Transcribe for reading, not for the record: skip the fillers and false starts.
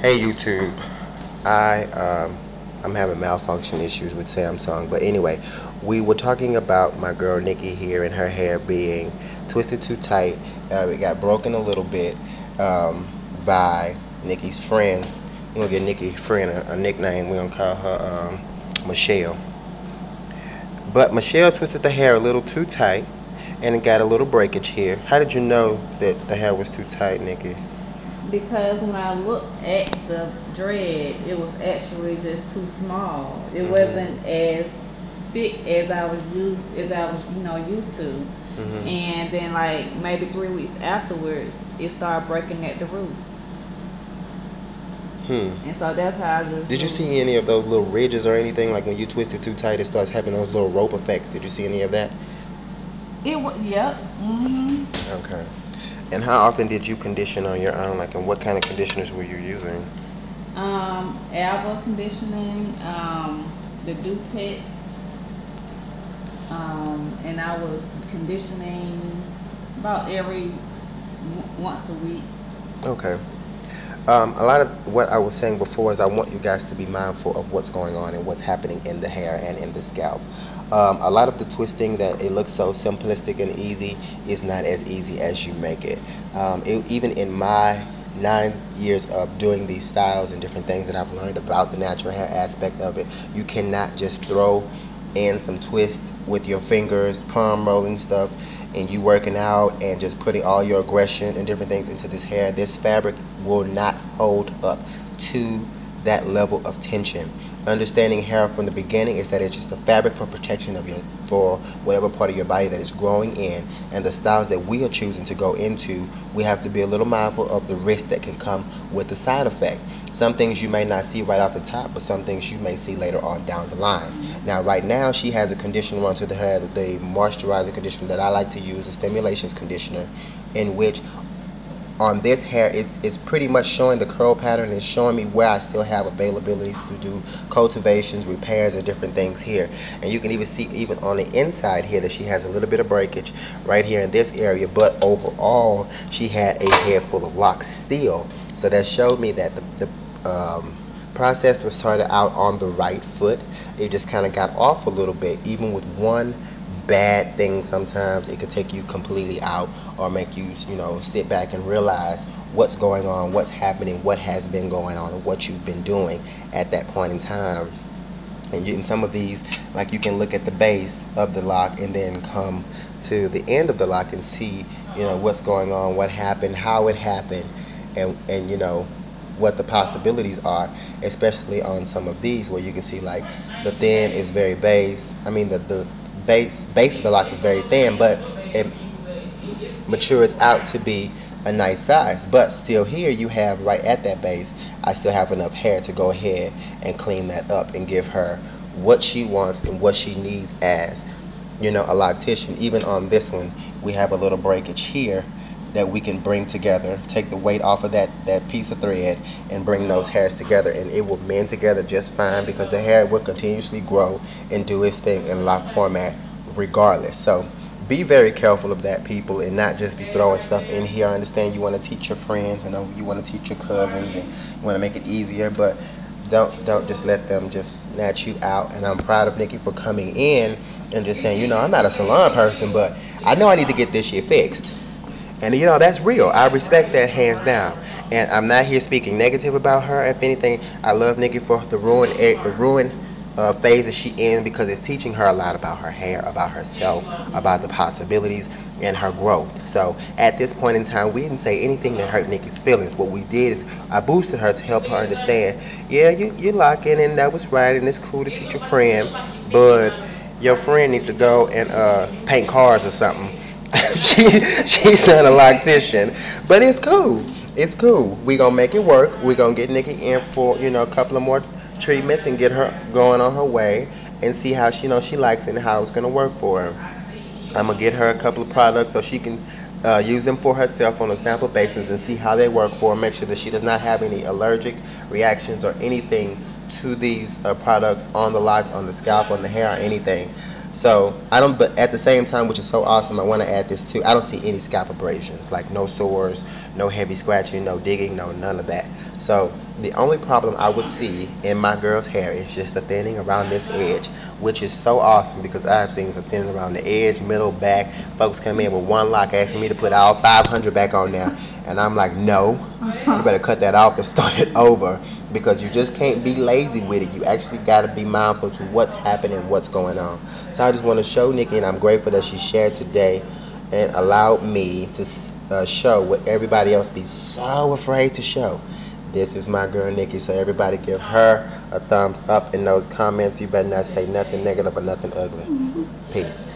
Hey YouTube, I I'm having malfunction issues with Samsung, but anyway, we were talking about my girl Nikki here and her hair being twisted too tight. It got broken a little bit by Nikki's friend. We're gonna give Nikki's friend a nickname. We're gonna call her Michelle. But Michelle twisted the hair a little too tight, and it got a little breakage here. How did you know that the hair was too tight, Nikki? Because when I looked at the dread, it was actually just too small. It Mhm. wasn't as thick as used to. Mhm. And then like maybe 3 weeks afterwards, it started breaking at the root. Hmm. And so that's how I just Did you knew. see any of those little ridges or anything? Like when you twist it too tight, it starts having those little rope effects. Did you see any of that? It was, yep. Okay. And how often did you condition on your own? Like, and what kind of conditioners were you using? Alba conditioning, the Dutex, and I was conditioning about every once a week. Okay. A lot of what I was saying before is I want you guys to be mindful of what's going on and what's happening in the hair and in the scalp. A lot of the twisting that it looks so simplistic and easy is not as easy as you make it. Even in my 9 years of doing these styles and different things that I've learned about the natural hair aspect of it, you cannot just throw in some twist with your fingers, palm rolling stuff, and you working out and just putting all your aggression and different things into this hair. This fabric will not hold up to that level of tension. Understanding hair from the beginning is that it's just a fabric for protection of your, for whatever part of your body that is growing in, and the styles that we are choosing to go into, we have to be a little mindful of the risk that can come with the side effect. Some things you may not see right off the top, but some things you may see later on down the line. Now, right now, she has a conditioner onto the hair, the moisturizer conditioner that I like to use, the stimulations conditioner, in which on this hair it's pretty much showing the curl pattern and showing me where I still have availabilities to do cultivations, repairs, and different things here. And you can even see even on the inside here that she has a little bit of breakage right here in this area, but overall she had a head full of locks still. So that showed me that the process was started out on the right foot. It just kind of got off a little bit. Even with one bad thing, sometimes it could take you completely out or make you, sit back and realize what's going on, what's happening, what has been going on, and what you've been doing at that point in time. And in some of these, like you can look at the base of the lock and then come to the end of the lock and see, what's going on, what happened, how it happened, and what the possibilities are, especially on some of these where you can see like the thin is very base. I mean the base of the lock is very thin, but it matures out to be a nice size. But still here you have right at that base, I still have enough hair to go ahead and clean that up and give her what she wants and what she needs as, a loctician. Even on this one, we have a little breakage here that we can bring together, take the weight off of that piece of thread and bring those hairs together, and it will mend together just fine because the hair will continuously grow and do its thing in lock format regardless. So be very careful of that, people, and not just be throwing stuff in here. I understand you want to teach your friends and you want to teach your cousins and you want to make it easier, but don't just let them just snatch you out. And I'm proud of Nikki for coming in and just saying, I'm not a salon person, but I know I need to get this shit fixed. And that's real. I respect that hands down. And I'm not here speaking negative about her. If anything, I love Nikki for the ruin phase that she in, because it's teaching her a lot about her hair, about herself, about the possibilities and her growth. So at this point in time, we didn't say anything that hurt Nikki's feelings. What we did is I boosted her to help her understand. Yeah, you lock in, and that was right, and it's cool to teach your friend, but your friend needs to go and paint cars or something. She's not a loctician, but it's cool. It's cool. We gonna make it work. We gonna get Nikki in for a couple of more treatments and get her going on her way and see how she likes it and how it's gonna work for her. I'm gonna get her a couple of products so she can use them for herself on a sample basis and see how they work for her. Make sure that she does not have any allergic reactions or anything to these products on the locks, on the scalp, on the hair, or anything. So I don't, but at the same time, which is so awesome, I want to add this too. I don't see any scalp abrasions, like no sores, no heavy scratching, no digging, no none of that. So the only problem I would see in my girl's hair is just the thinning around this edge, which is so awesome because I've seen some thinning around the edge, middle, back. Folks come in with one lock asking me to put all 500 back on there, and I'm like, no, you better cut that off and start it over, because you just can't be lazy with it. You actually got to be mindful to what's happening, what's going on. So I just want to show Nikki, and I'm grateful that she shared today and allowed me to show what everybody else be so afraid to show. This is my girl Nikki, so everybody give her a thumbs up in those comments. You better not say nothing negative or nothing ugly. Peace.